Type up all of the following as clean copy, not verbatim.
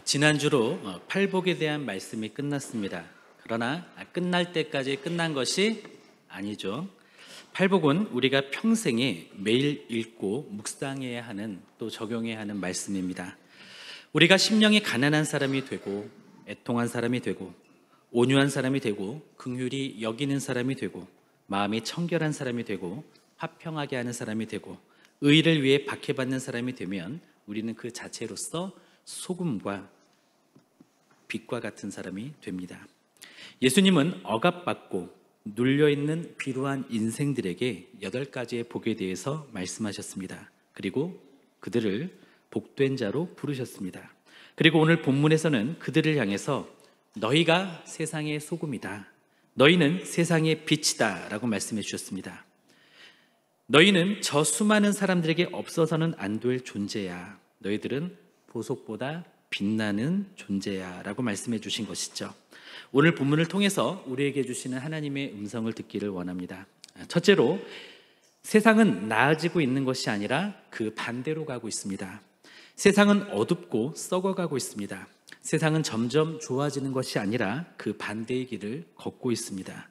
지난주로 팔복에 대한 말씀이 끝났습니다. 그러나 끝날 때까지 끝난 것이 아니죠. 팔복은 우리가 평생에 매일 읽고 묵상해야 하는, 또 적용해야 하는 말씀입니다. 우리가 심령이 가난한 사람이 되고, 애통한 사람이 되고, 온유한 사람이 되고, 긍휼히 여기는 사람이 되고, 마음이 청결한 사람이 되고, 화평하게 하는 사람이 되고, 의를 위해 박해받는 사람이 되면 우리는 그 자체로서 소금과 빛과 같은 사람이 됩니다. 예수님은 억압받고 눌려있는 비루한 인생들에게 8가지의 복에 대해서 말씀하셨습니다. 그리고 그들을 복된 자로 부르셨습니다. 그리고 오늘 본문에서는 그들을 향해서 너희가 세상의 소금이다, 너희는 세상의 빛이다 라고 말씀해 주셨습니다. 너희는 저 수많은 사람들에게 없어서는 안 될 존재야, 너희들은 보석보다 빛나는 존재야 라고 말씀해 주신 것이죠. 오늘 본문을 통해서 우리에게 주시는 하나님의 음성을 듣기를 원합니다. 첫째로, 세상은 나아지고 있는 것이 아니라 그 반대로 가고 있습니다. 세상은 어둡고 썩어가고 있습니다. 세상은 점점 좋아지는 것이 아니라 그 반대의 길을 걷고 있습니다.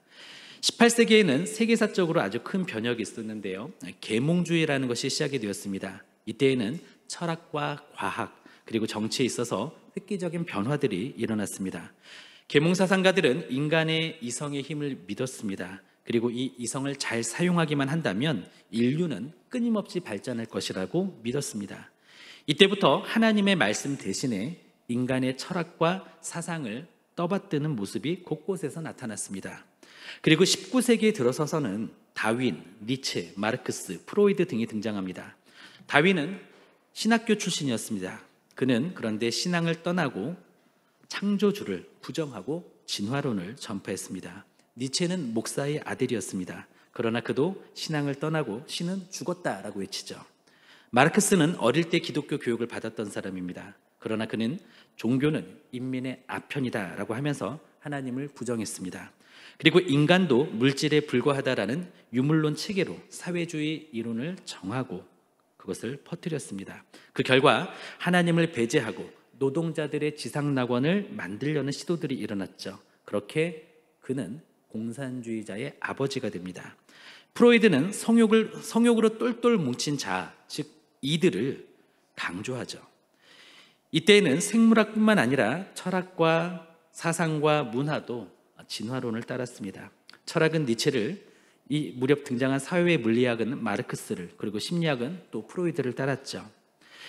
18세기에는 세계사적으로 아주 큰 변혁이 있었는데요, 계몽주의라는 것이 시작이 되었습니다. 이때에는 철학과 과학 그리고 정치에 있어서 획기적인 변화들이 일어났습니다. 계몽사상가들은 인간의 이성의 힘을 믿었습니다. 그리고 이 이성을 잘 사용하기만 한다면 인류는 끊임없이 발전할 것이라고 믿었습니다. 이때부터 하나님의 말씀 대신에 인간의 철학과 사상을 떠받드는 모습이 곳곳에서 나타났습니다. 그리고 19세기에 들어서서는 다윈, 니체, 마르크스, 프로이드 등이 등장합니다. 다윈은 신학교 출신이었습니다. 그는 그런데 신앙을 떠나고 창조주를 부정하고 진화론을 전파했습니다. 니체는 목사의 아들이었습니다. 그러나 그도 신앙을 떠나고 신은 죽었다라고 외치죠. 마르크스는 어릴 때 기독교 교육을 받았던 사람입니다. 그러나 그는 종교는 인민의 아편이다라고 하면서 하나님을 부정했습니다. 그리고 인간도 물질에 불과하다라는 유물론 체계로 사회주의 이론을 정하고 그것을 퍼뜨렸습니다. 그 결과 하나님을 배제하고 노동자들의 지상낙원을 만들려는 시도들이 일어났죠. 그렇게 그는 공산주의자의 아버지가 됩니다. 프로이드는 성욕으로 똘똘 뭉친 자, 즉 이들을 강조하죠. 이때에는 생물학뿐만 아니라 철학과 사상과 문화도 진화론을 따랐습니다. 철학은 니체를, 이 무렵 등장한 사회 물리학은 마르크스를, 그리고 심리학은 또 프로이드를 따랐죠.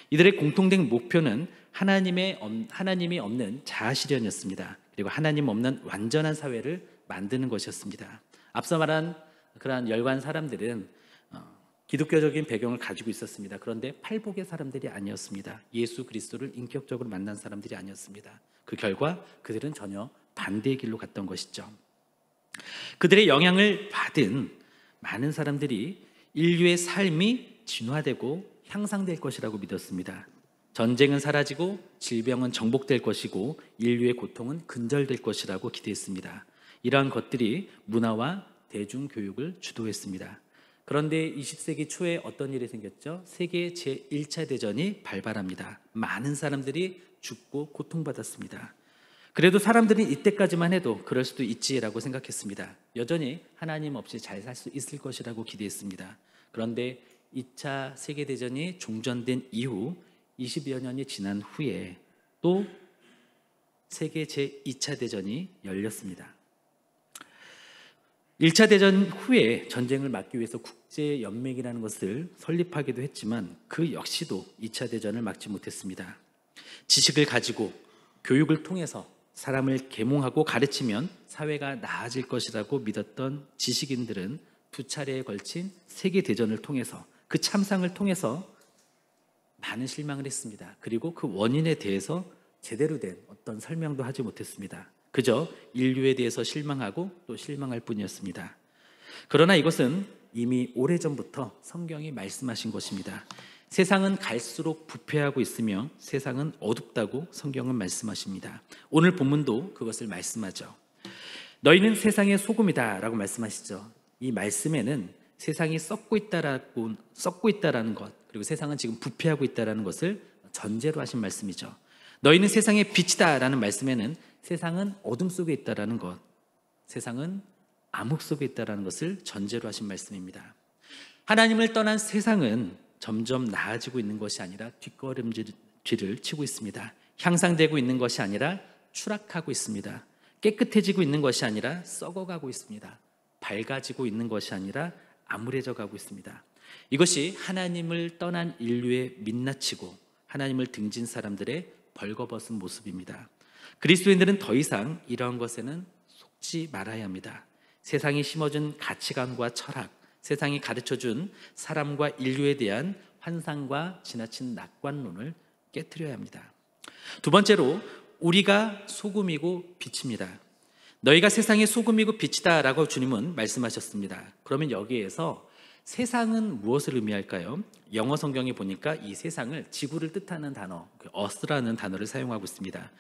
이들의 공통된 목표는 하나님이 없는 자아실현이었습니다. 그리고 하나님 없는 완전한 사회를 만드는 것이었습니다. 앞서 말한 그러한 열관 사람들은 기독교적인 배경을 가지고 있었습니다. 그런데 팔복의 사람들이 아니었습니다. 예수 그리스도를 인격적으로 만난 사람들이 아니었습니다. 그 결과 그들은 전혀 반대의 길로 갔던 것이죠. 그들의 영향을 받은 많은 사람들이 인류의 삶이 진화되고 향상될 것이라고 믿었습니다. 전쟁은 사라지고 질병은 정복될 것이고 인류의 고통은 근절될 것이라고 기대했습니다. 이러한 것들이 문화와 대중교육을 주도했습니다. 그런데 20세기 초에 어떤 일이 생겼죠? 세계 제1차 대전이 발발합니다. 많은 사람들이 죽고 고통받았습니다. 그래도 사람들은 이때까지만 해도 그럴 수도 있지라고 생각했습니다. 여전히 하나님 없이 잘 살 수 있을 것이라고 기대했습니다. 그런데 2차 세계대전이 종전된 이후 20여 년이 지난 후에 또 세계 제2차 대전이 열렸습니다. 1차 대전 후에 전쟁을 막기 위해서 국제연맹이라는 것을 설립하기도 했지만 그 역시도 2차 대전을 막지 못했습니다. 지식을 가지고 교육을 통해서 사람을 계몽하고 가르치면 사회가 나아질 것이라고 믿었던 지식인들은 2차례에 걸친 세계대전을 통해서, 그 참상을 통해서 많은 실망을 했습니다. 그리고 그 원인에 대해서 제대로 된 어떤 설명도 하지 못했습니다. 그저 인류에 대해서 실망하고 또 실망할 뿐이었습니다. 그러나 이것은 이미 오래전부터 성경이 말씀하신 것입니다. 세상은 갈수록 부패하고 있으며 세상은 어둡다고 성경은 말씀하십니다. 오늘 본문도 그것을 말씀하죠. 너희는 세상의 소금이다 라고 말씀하시죠. 이 말씀에는 세상이 썩고 있다라는 것, 그리고 세상은 지금 부패하고 있다는 것을 전제로 하신 말씀이죠. 너희는 세상의 빛이다라는 말씀에는 세상은 어둠 속에 있다라는 것, 세상은 암흑 속에 있다라는 것을 전제로 하신 말씀입니다. 하나님을 떠난 세상은 점점 나아지고 있는 것이 아니라 뒷걸음질을 치고 있습니다. 향상되고 있는 것이 아니라 추락하고 있습니다. 깨끗해지고 있는 것이 아니라 썩어가고 있습니다. 밝아지고 있는 것이 아니라 암울해져 가고 있습니다. 이것이 하나님을 떠난 인류의 민낯이고 하나님을 등진 사람들의 벌거벗은 모습입니다. 그리스도인들은 더 이상 이러한 것에는 속지 말아야 합니다. 세상이 심어준 가치관과 철학, 세상이 가르쳐준 사람과 인류에 대한 환상과 지나친 낙관론을 깨트려야 합니다. 두 번째로, 우리가 소금이고 빛입니다. 너희가 세상의 소금이고 빛이다 라고 주님은 말씀하셨습니다. 그러면 여기에서 세상은 무엇을 의미할까요? 영어 성경에 보니까 이 세상을 지구를 뜻하는 단어, earth라는 단어를 사용하고 있습니다.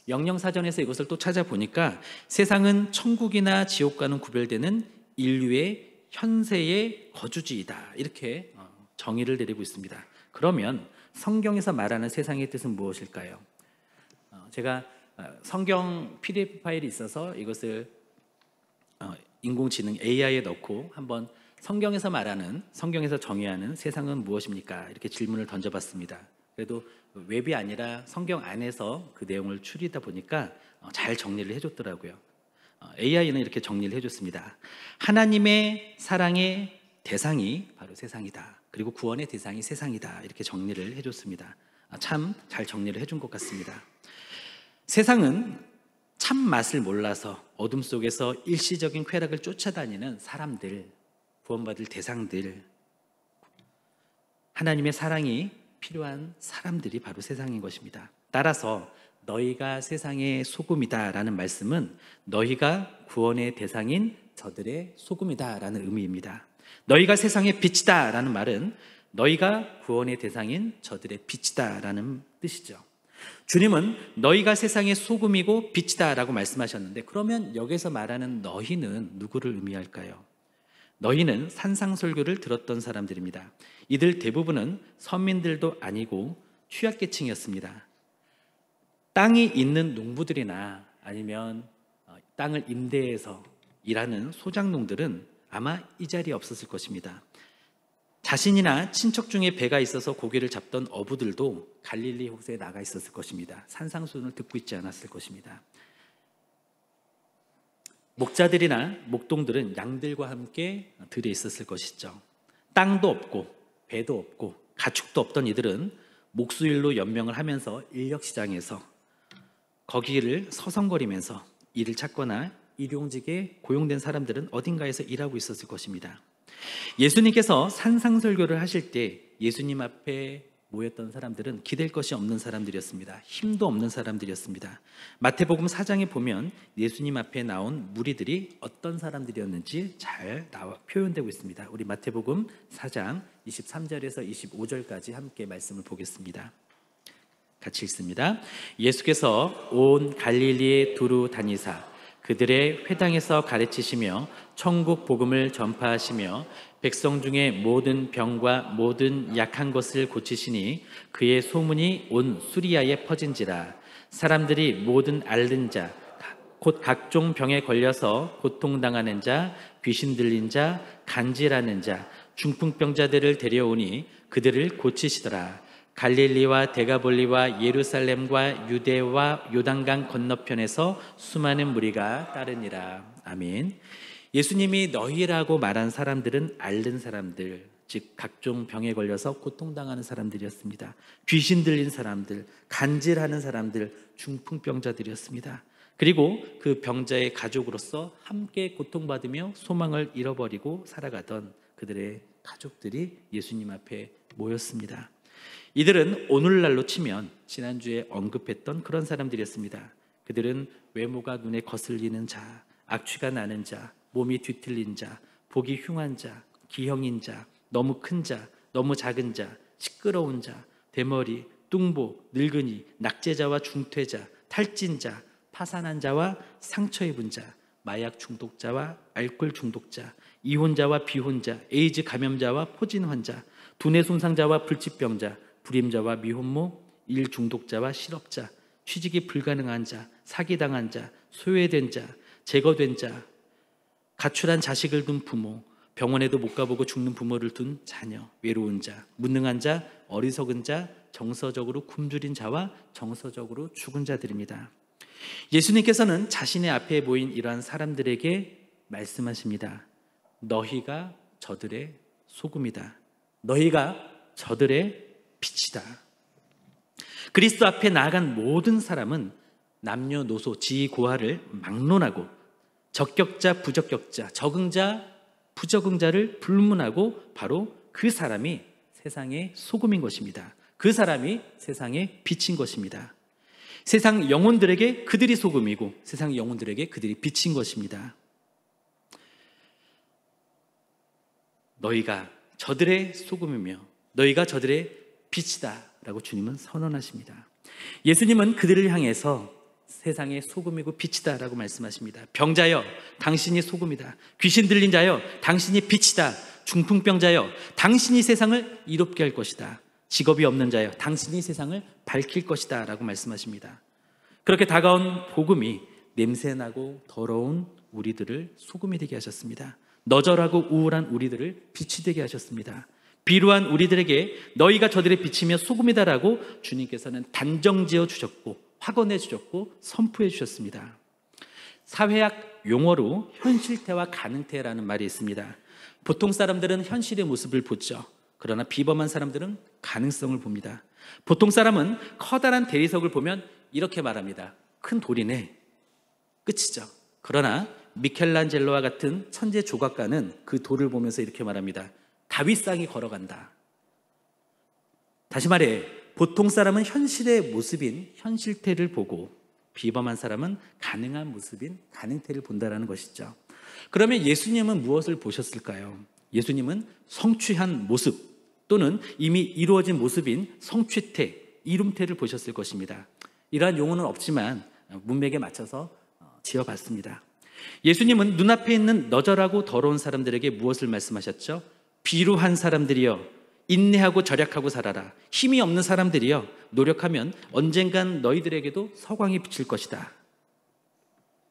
영영사전에서 이것을 또 찾아보니까 세상은 천국이나 지옥과는 구별되는 인류의 현세의 거주지이다, 이렇게 정의를 내리고 있습니다. 그러면 성경에서 말하는 세상의 뜻은 무엇일까요? 제가 성경 PDF 파일이 있어서 이것을 인공지능 AI에 넣고 한번 성경에서 말하는, 성경에서 정의하는 세상은 무엇입니까? 이렇게 질문을 던져봤습니다. 그래도 웹이 아니라 성경 안에서 그 내용을 추리다 보니까 잘 정리를 해줬더라고요. AI는 이렇게 정리를 해줬습니다. 하나님의 사랑의 대상이 바로 세상이다. 그리고 구원의 대상이 세상이다. 이렇게 정리를 해줬습니다. 참 잘 정리를 해준 것 같습니다. 세상은 참 맛을 몰라서 어둠 속에서 일시적인 쾌락을 쫓아다니는 사람들, 구원받을 대상들, 하나님의 사랑이 필요한 사람들이 바로 세상인 것입니다. 따라서 너희가 세상의 소금이다 라는 말씀은 너희가 구원의 대상인 저들의 소금이다 라는 의미입니다. 너희가 세상의 빛이다 라는 말은 너희가 구원의 대상인 저들의 빛이다 라는 뜻이죠. 주님은 너희가 세상의 소금이고 빛이다 라고 말씀하셨는데, 그러면 여기서 말하는 너희는 누구를 의미할까요? 너희는 산상설교를 들었던 사람들입니다. 이들 대부분은 선민들도 아니고 취약계층이었습니다. 땅이 있는 농부들이나 아니면 땅을 임대해서 일하는 소작농들은 아마 이 자리에 없었을 것입니다. 자신이나 친척 중에 배가 있어서 고기를 잡던 어부들도 갈릴리 호수에 나가 있었을 것입니다. 산상수훈을 듣고 있지 않았을 것입니다. 목자들이나 목동들은 양들과 함께 들에 있었을 것이죠. 땅도 없고 배도 없고 가축도 없던 이들은 목수일로 연명을 하면서 인력시장에서 거기를 서성거리면서 일을 찾거나 일용직에 고용된 사람들은 어딘가에서 일하고 있었을 것입니다. 예수님께서 산상설교를 하실 때 예수님 앞에 모였던 사람들은 기댈 것이 없는 사람들이었습니다. 힘도 없는 사람들이었습니다. 마태복음 4장에 보면 예수님 앞에 나온 무리들이 어떤 사람들이었는지 잘 표현되고 있습니다. 우리 마태복음 4장 23절에서 25절까지 함께 말씀을 보겠습니다. 같이 읽습니다. 예수께서 온 갈릴리에 두루 다니사 그들의 회당에서 가르치시며 천국 복음을 전파하시며 백성 중에 모든 병과 모든 약한 것을 고치시니 그의 소문이 온 수리아에 퍼진지라. 사람들이 모든 앓는 자 곧 각종 병에 걸려서 고통당하는 자, 귀신 들린 자, 간질하는 자, 중풍병자들을 데려오니 그들을 고치시더라. 갈릴리와 데가볼리와 예루살렘과 유대와 요단강 건너편에서 수많은 무리가 따르니라. 아멘. 예수님이 너희라고 말한 사람들은 앓는 사람들, 즉 각종 병에 걸려서 고통당하는 사람들이었습니다. 귀신 들린 사람들, 간질하는 사람들, 중풍병자들이었습니다. 그리고 그 병자의 가족으로서 함께 고통받으며 소망을 잃어버리고 살아가던 그들의 가족들이 예수님 앞에 모였습니다. 이들은 오늘날로 치면 지난주에 언급했던 그런 사람들이었습니다. 그들은 외모가 눈에 거슬리는 자, 악취가 나는 자, 몸이 뒤틀린 자, 보기 흉한 자, 기형인 자, 너무 큰 자, 너무 작은 자, 시끄러운 자, 대머리, 뚱보, 늙은이, 낙제자와 중퇴자, 탈진자, 파산한 자와 상처 입은 자, 마약 중독자와 알코올 중독자, 이혼자와 비혼자, 에이즈 감염자와 포진 환자, 두뇌 손상자와 불치병자, 불임자와 미혼모, 일 중독자와 실업자, 취직이 불가능한 자, 사기당한 자, 소외된 자, 제거된 자, 가출한 자식을 둔 부모, 병원에도 못 가보고 죽는 부모를 둔 자녀, 외로운 자, 무능한 자, 어리석은 자, 정서적으로 굶주린 자와 정서적으로 죽은 자들입니다. 예수님께서는 자신의 앞에 모인 이러한 사람들에게 말씀하십니다. 너희가 저들의 소금이다. 너희가 저들의 빛이다. 그리스도 앞에 나아간 모든 사람은 남녀노소, 지위고하를 막론하고 적격자, 부적격자, 적응자, 부적응자를 불문하고 바로 그 사람이 세상의 소금인 것입니다. 그 사람이 세상의 빛인 것입니다. 세상 영혼들에게 그들이 소금이고 세상 영혼들에게 그들이 빛인 것입니다. 너희가 저들의 소금이며 너희가 저들의 빛이다 라고 주님은 선언하십니다. 예수님은 그들을 향해서 세상의 소금이고 빛이다 라고 말씀하십니다. 병자여 당신이 소금이다. 귀신 들린 자여 당신이 빛이다. 중풍병자여 당신이 세상을 이롭게 할 것이다. 직업이 없는 자여 당신이 세상을 밝힐 것이다 라고 말씀하십니다. 그렇게 다가온 복음이 냄새나고 더러운 우리들을 소금이 되게 하셨습니다. 너절하고 우울한 우리들을 빛이 되게 하셨습니다. 비루한 우리들에게 너희가 저들의 빛이며 소금이다라고 주님께서는 단정지어 주셨고 확언해 주셨고 선포해 주셨습니다. 사회학 용어로 현실태와 가능태라는 말이 있습니다. 보통 사람들은 현실의 모습을 보죠. 그러나 비범한 사람들은 가능성을 봅니다. 보통 사람은 커다란 대리석을 보면 이렇게 말합니다. 큰 돌이네. 끝이죠. 그러나 미켈란젤로와 같은 천재 조각가는 그 돌을 보면서 이렇게 말합니다. 다윗상이 걸어간다. 다시 말해 보통 사람은 현실의 모습인 현실태를 보고 비범한 사람은 가능한 모습인 가능태를 본다는 것이죠. 그러면 예수님은 무엇을 보셨을까요? 예수님은 성취한 모습 또는 이미 이루어진 모습인 성취태, 이룸태를 보셨을 것입니다. 이러한 용어는 없지만 문맥에 맞춰서 지어봤습니다. 예수님은 눈앞에 있는 너절하고 더러운 사람들에게 무엇을 말씀하셨죠? 비루한 사람들이여 인내하고 절약하고 살아라. 힘이 없는 사람들이여 노력하면 언젠간 너희들에게도 서광이 비칠 것이다.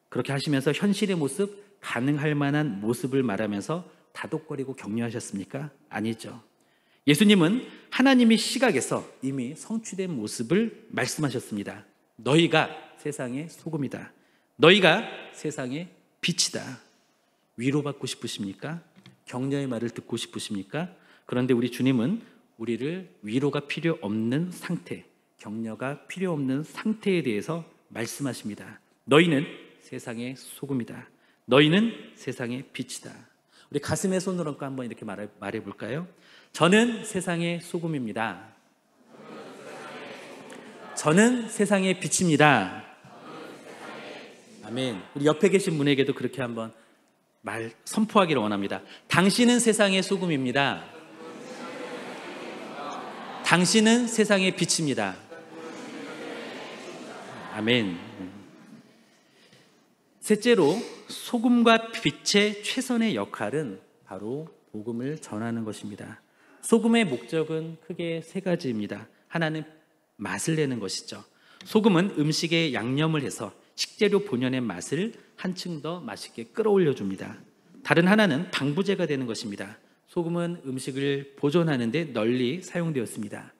그렇게 하시면서 현실의 모습, 가능할 만한 모습을 말하면서 다독거리고 격려하셨습니까? 아니죠. 예수님은 하나님의 시각에서 이미 성취된 모습을 말씀하셨습니다. 너희가 세상의 소금이다. 너희가 세상의 빛이다. 위로받고 싶으십니까? 격려의 말을 듣고 싶으십니까? 그런데 우리 주님은 우리를 위로가 필요 없는 상태, 격려가 필요 없는 상태에 대해서 말씀하십니다. 너희는 세상의 소금이다. 너희는 세상의 빛이다. 우리 가슴에 손을 얹고 한번 이렇게 말해볼까요? 저는 세상의 소금입니다. 저는 세상의 빛입니다. 아멘. 우리 옆에 계신 분에게도 그렇게 한번 선포하기를 원합니다. 당신은 세상의 소금입니다. 당신은 세상의 빛입니다. 아멘. 셋째로 소금과 빛의 최선의 역할은 바로 복음을 전하는 것입니다. 소금의 목적은 크게 세 가지입니다. 하나는 맛을 내는 것이죠. 소금은 음식에 양념을 해서 식재료 본연의 맛을 한층 더 맛있게 끌어올려 줍니다. 다른 하나는 방부제가 되는 것입니다. 소금은 음식을 보존하는 데 널리 사용되었습니다.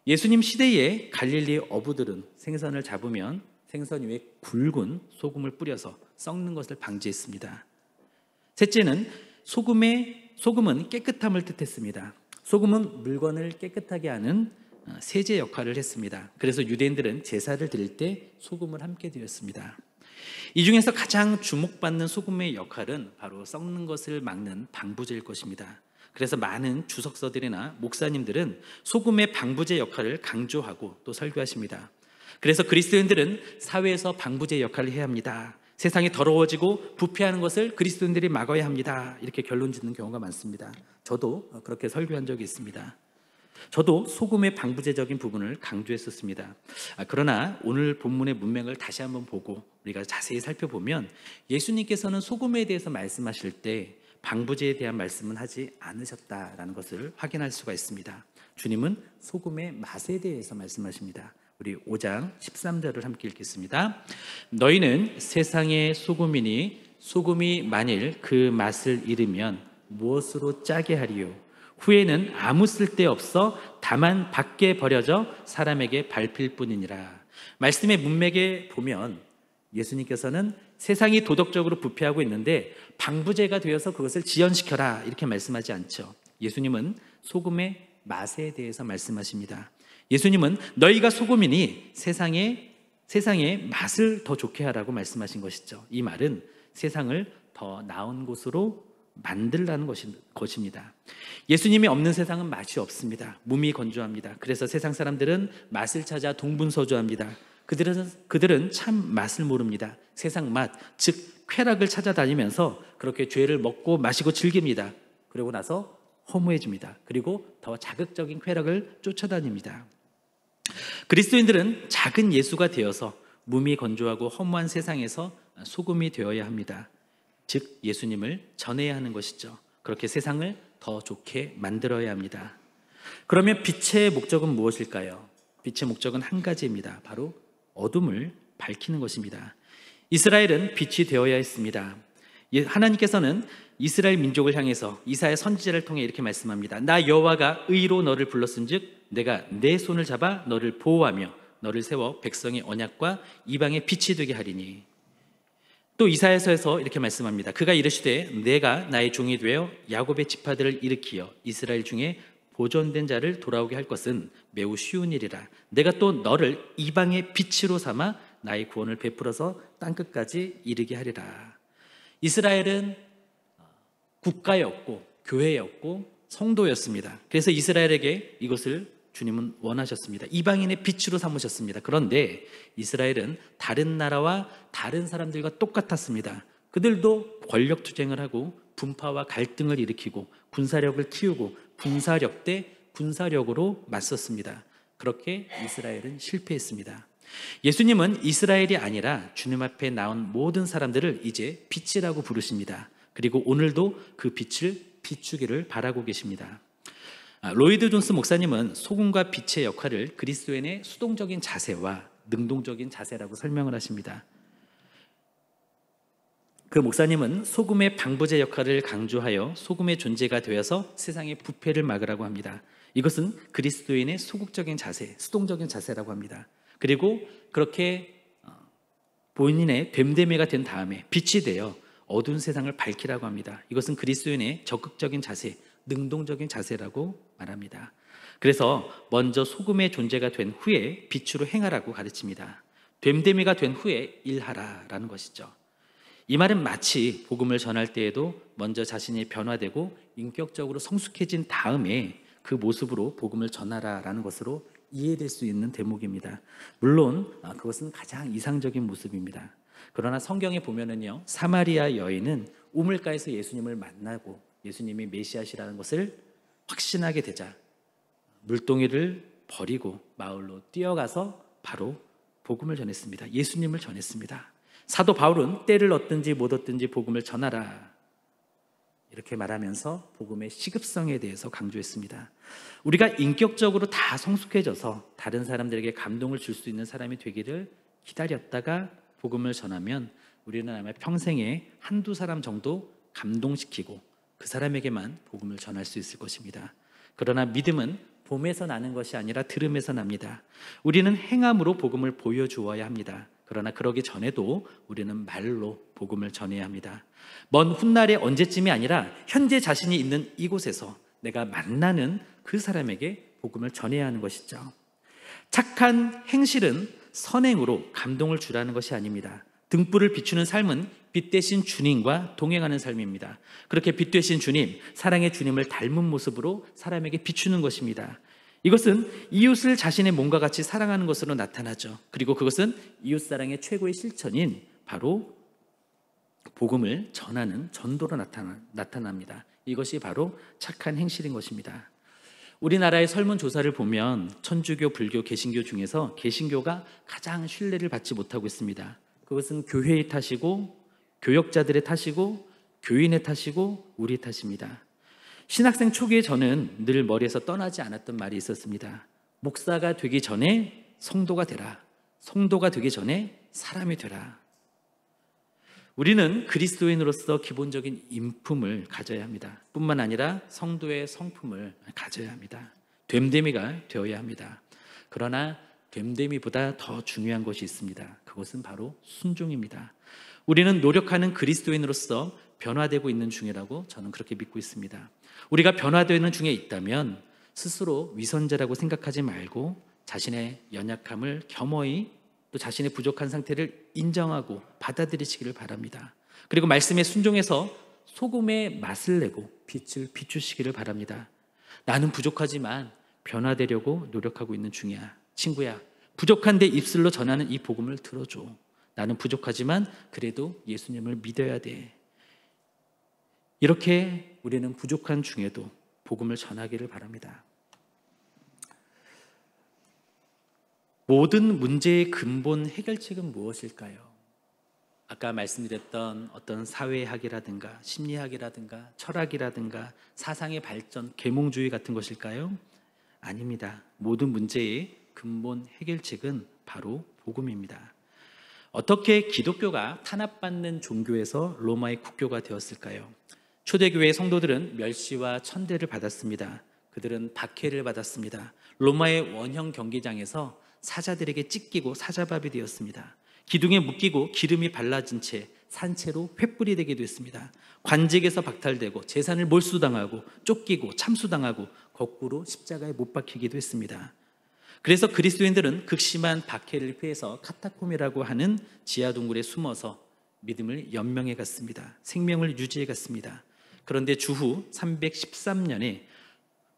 예수님 시대의 갈릴리 어부들은 생선을 잡으면 생선 위에 굵은 소금을 뿌려서 썩는 것을 방지했습니다. 셋째는 소금은 깨끗함을 뜻했습니다. 소금은 물건을 깨끗하게 하는 세제 역할을 했습니다. 그래서 유대인들은 제사를 드릴 때 소금을 함께 드렸습니다. 이 중에서 가장 주목받는 소금의 역할은 바로 썩는 것을 막는 방부제일 것입니다. 그래서 많은 주석서들이나 목사님들은 소금의 방부제 역할을 강조하고 또 설교하십니다. 그래서 그리스도인들은 사회에서 방부제 역할을 해야 합니다. 세상이 더러워지고 부패하는 것을 그리스도인들이 막아야 합니다. 이렇게 결론 짓는 경우가 많습니다. 저도 그렇게 설교한 적이 있습니다. 저도 소금의 방부제적인 부분을 강조했었습니다. 그러나 오늘 본문의 문맥을 다시 한번 보고 우리가 자세히 살펴보면 예수님께서는 소금에 대해서 말씀하실 때 방부제에 대한 말씀은 하지 않으셨다라는 것을 확인할 수가 있습니다. 주님은 소금의 맛에 대해서 말씀하십니다. 우리 5장 13절을 함께 읽겠습니다. 너희는 세상의 소금이니 소금이 만일 그 맛을 잃으면 무엇으로 짜게 하리요? 후에는 아무 쓸데없어 다만 밖에 버려져 사람에게 밟힐 뿐이니라. 말씀의 문맥에 보면 예수님께서는 세상이 도덕적으로 부패하고 있는데 방부제가 되어서 그것을 지연시켜라 이렇게 말씀하지 않죠. 예수님은 소금의 맛에 대해서 말씀하십니다. 예수님은 너희가 소금이니 세상의 맛을 더 좋게 하라고 말씀하신 것이죠. 이 말은 세상을 더 나은 곳으로 만들라는 것입니다. 예수님이 없는 세상은 맛이 없습니다. 몸이 건조합니다. 그래서 세상 사람들은 맛을 찾아 동분서주합니다. 그들은 참 맛을 모릅니다. 세상 맛, 즉 쾌락을 찾아다니면서 그렇게 죄를 먹고 마시고 즐깁니다. 그러고 나서 허무해집니다. 그리고 더 자극적인 쾌락을 쫓아다닙니다. 그리스도인들은 작은 예수가 되어서 몸이 건조하고 허무한 세상에서 소금이 되어야 합니다. 즉 예수님을 전해야 하는 것이죠. 그렇게 세상을 더 좋게 만들어야 합니다. 그러면 빛의 목적은 무엇일까요? 빛의 목적은 한 가지입니다. 바로 어둠을 밝히는 것입니다. 이스라엘은 빛이 되어야 했습니다. 하나님께서는 이스라엘 민족을 향해서 이사야 선지자를 통해 이렇게 말씀합니다. 나 여호와가 의로 너를 불렀은즉 내가 내 손을 잡아 너를 보호하며 너를 세워 백성의 언약과 이방의 빛이 되게 하리니. 또 이사야서에서 이렇게 말씀합니다. 그가 이르시되 내가 나의 종이 되어 야곱의 지파들을 일으키어 이스라엘 중에 보존된 자를 돌아오게 할 것은 매우 쉬운 일이라. 내가 또 너를 이방의 빛으로 삼아 나의 구원을 베풀어서 땅끝까지 이르게 하리라. 이스라엘은 국가였고 교회였고 성도였습니다. 그래서 이스라엘에게 이것을 주님은 원하셨습니다. 이방인의 빛으로 삼으셨습니다. 그런데 이스라엘은 다른 나라와 다른 사람들과 똑같았습니다. 그들도 권력 투쟁을 하고 분파와 갈등을 일으키고 군사력을 키우고 군사력 대 군사력으로 맞섰습니다. 그렇게 이스라엘은 실패했습니다. 예수님은 이스라엘이 아니라 주님 앞에 나온 모든 사람들을 이제 빛이라고 부르십니다. 그리고 오늘도 그 빛을 비추기를 바라고 계십니다. 로이드 존스 목사님은 소금과 빛의 역할을 그리스도인의 수동적인 자세와 능동적인 자세라고 설명을 하십니다. 그 목사님은 소금의 방부제 역할을 강조하여 소금의 존재가 되어서 세상의 부패를 막으라고 합니다. 이것은 그리스도인의 소극적인 자세, 수동적인 자세라고 합니다. 그리고 그렇게 본인의 됨됨이가 된 다음에 빛이 되어 어두운 세상을 밝히라고 합니다. 이것은 그리스도인의 적극적인 자세, 능동적인 자세라고 말합니다. 그래서 먼저 소금의 존재가 된 후에 빛으로 행하라고 가르칩니다. 됨됨이가 된 후에 일하라라는 것이죠. 이 말은 마치 복음을 전할 때에도 먼저 자신이 변화되고 인격적으로 성숙해진 다음에 그 모습으로 복음을 전하라라는 것으로 이해될 수 있는 대목입니다. 물론 그것은 가장 이상적인 모습입니다. 그러나 성경에 보면은요, 사마리아 여인은 우물가에서 예수님을 만나고 예수님이 메시아시라는 것을 확신하게 되자 물동이를 버리고 마을로 뛰어가서 바로 복음을 전했습니다. 예수님을 전했습니다. 사도 바울은 때를 얻든지 못 얻든지 복음을 전하라 이렇게 말하면서 복음의 시급성에 대해서 강조했습니다. 우리가 인격적으로 다 성숙해져서 다른 사람들에게 감동을 줄 수 있는 사람이 되기를 기다렸다가 복음을 전하면 우리는 아마 평생에 한두 사람 정도 감동시키고 그 사람에게만 복음을 전할 수 있을 것입니다. 그러나 믿음은 봄에서 나는 것이 아니라 들음에서 납니다. 우리는 행함으로 복음을 보여주어야 합니다. 그러나 그러기 전에도 우리는 말로 복음을 전해야 합니다. 먼 훗날에 언제쯤이 아니라 현재 자신이 있는 이곳에서 내가 만나는 그 사람에게 복음을 전해야 하는 것이죠. 착한 행실은 선행으로 감동을 주라는 것이 아닙니다. 등불을 비추는 삶은 빛 대신 주님과 동행하는 삶입니다. 그렇게 빛 대신 주님, 사랑의 주님을 닮은 모습으로 사람에게 비추는 것입니다. 이것은 이웃을 자신의 몸과 같이 사랑하는 것으로 나타나죠. 그리고 그것은 이웃사랑의 최고의 실천인 바로 복음을 전하는 전도로 나타납니다. 이것이 바로 착한 행실인 것입니다. 우리나라의 설문조사를 보면 천주교, 불교, 개신교 중에서 개신교가 가장 신뢰를 받지 못하고 있습니다. 그것은 교회의 탓이고 교역자들의 탓이고 교인의 탓이고 우리 탓입니다. 신학생 초기에 저는 늘 머리에서 떠나지 않았던 말이 있었습니다. 목사가 되기 전에 성도가 되라. 성도가 되기 전에 사람이 되라. 우리는 그리스도인으로서 기본적인 인품을 가져야 합니다. 뿐만 아니라 성도의 성품을 가져야 합니다. 됨됨이가 되어야 합니다. 그러나 됨됨이보다 더 중요한 것이 있습니다. 그것은 바로 순종입니다. 우리는 노력하는 그리스도인으로서 변화되고 있는 중이라고 저는 그렇게 믿고 있습니다. 우리가 변화되는 중에 있다면 스스로 위선자라고 생각하지 말고 자신의 연약함을 겸허히 또 자신의 부족한 상태를 인정하고 받아들이시기를 바랍니다. 그리고 말씀에 순종해서 소금의 맛을 내고 빛을 비추시기를 바랍니다. 나는 부족하지만 변화되려고 노력하고 있는 중이야. 친구야, 부족한 내 입술로 전하는 이 복음을 들어줘. 나는 부족하지만 그래도 예수님을 믿어야 돼. 이렇게 우리는 부족한 중에도 복음을 전하기를 바랍니다. 모든 문제의 근본 해결책은 무엇일까요? 아까 말씀드렸던 어떤 사회학이라든가 심리학이라든가 철학이라든가 사상의 발전, 계몽주의 같은 것일까요? 아닙니다. 모든 문제의 근본 해결책은 바로 복음입니다. 어떻게 기독교가 탄압받는 종교에서 로마의 국교가 되었을까요? 초대교회의 성도들은 멸시와 천대를 받았습니다. 그들은 박해를 받았습니다. 로마의 원형 경기장에서 사자들에게 찢기고 사자밥이 되었습니다. 기둥에 묶이고 기름이 발라진 채 산채로 횃불이 되게 됐습니다. 관직에서 박탈되고 재산을 몰수당하고 쫓기고 참수당하고 거꾸로 십자가에 못 박히기도 했습니다. 그래서 그리스도인들은 극심한 박해를 피해서 카타콤이라고 하는 지하동굴에 숨어서 믿음을 연명해 갔습니다. 생명을 유지해 갔습니다. 그런데 주후 313년에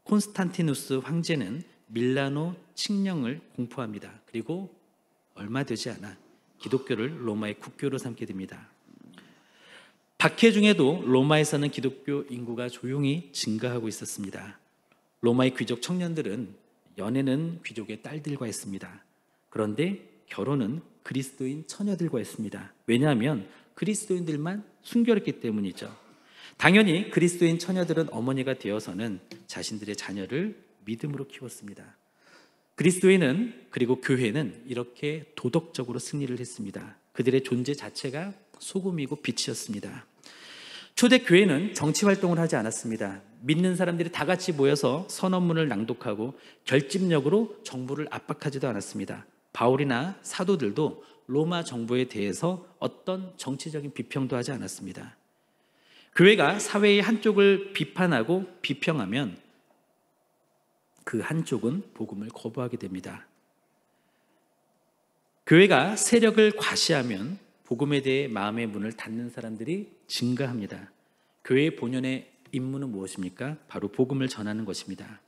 콘스탄티누스 황제는 밀라노 칙령을 공포합니다. 그리고 얼마 되지 않아 기독교를 로마의 국교로 삼게 됩니다. 박해 중에도 로마에서는 기독교 인구가 조용히 증가하고 있었습니다. 로마의 귀족 청년들은 연애는 귀족의 딸들과 했습니다. 그런데 결혼은 그리스도인 처녀들과 했습니다. 왜냐하면 그리스도인들만 순결했기 때문이죠. 당연히 그리스도인 처녀들은 어머니가 되어서는 자신들의 자녀를 믿음으로 키웠습니다. 그리스도인은 그리고 교회는 이렇게 도덕적으로 승리를 했습니다. 그들의 존재 자체가 소금이고 빛이었습니다. 초대 교회는 정치 활동을 하지 않았습니다. 믿는 사람들이 다 같이 모여서 선언문을 낭독하고 결집력으로 정부를 압박하지도 않았습니다. 바울이나 사도들도 로마 정부에 대해서 어떤 정치적인 비평도 하지 않았습니다. 교회가 사회의 한쪽을 비판하고 비평하면 그 한쪽은 복음을 거부하게 됩니다. 교회가 세력을 과시하면 복음에 대해 마음의 문을 닫는 사람들이 증가합니다. 교회의 본연의 임무는 무엇입니까? 바로 복음을 전하는 것입니다.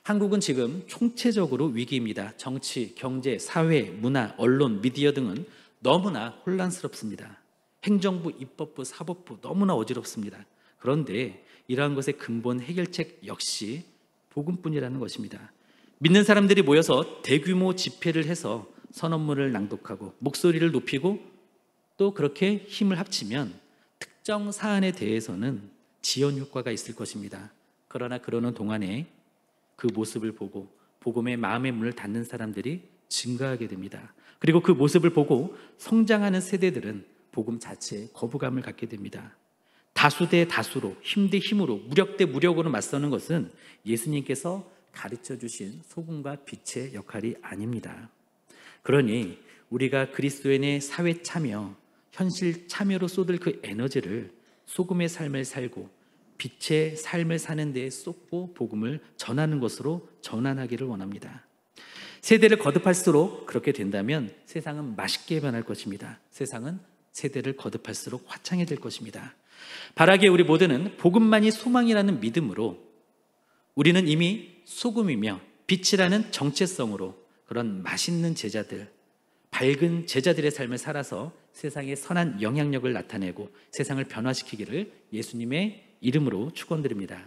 한국은 지금 총체적으로 위기입니다. 정치, 경제, 사회, 문화, 언론, 미디어 등은 너무나 혼란스럽습니다. 행정부, 입법부, 사법부 너무나 어지럽습니다. 그런데 이러한 것의 근본 해결책 역시 복음뿐이라는 것입니다. 믿는 사람들이 모여서 대규모 집회를 해서 선언문을 낭독하고 목소리를 높이고 또 그렇게 힘을 합치면 특정 사안에 대해서는 지연 효과가 있을 것입니다. 그러나 그러는 동안에 그 모습을 보고 복음의 마음의 문을 닫는 사람들이 증가하게 됩니다. 그리고 그 모습을 보고 성장하는 세대들은 복음 자체에 거부감을 갖게 됩니다. 다수 대 다수로, 힘 대 힘으로, 무력 대 무력으로 맞서는 것은 예수님께서 가르쳐 주신 소금과 빛의 역할이 아닙니다. 그러니 우리가 그리스도인의 사회 참여, 현실 참여로 쏟을 그 에너지를 소금의 삶을 살고 빛의 삶을 사는 데에 쏟고 복음을 전하는 것으로 전환하기를 원합니다. 세대를 거듭할수록 그렇게 된다면 세상은 맛있게 변할 것입니다. 세상은 세대를 거듭할수록 화창해질 것입니다. 바라기에 우리 모두는 복음만이 소망이라는 믿음으로 우리는 이미 소금이며 빛이라는 정체성으로 그런 맛있는 제자들, 밝은 제자들의 삶을 살아서 세상에 선한 영향력을 나타내고 세상을 변화시키기를 예수님의 이름으로 축원드립니다.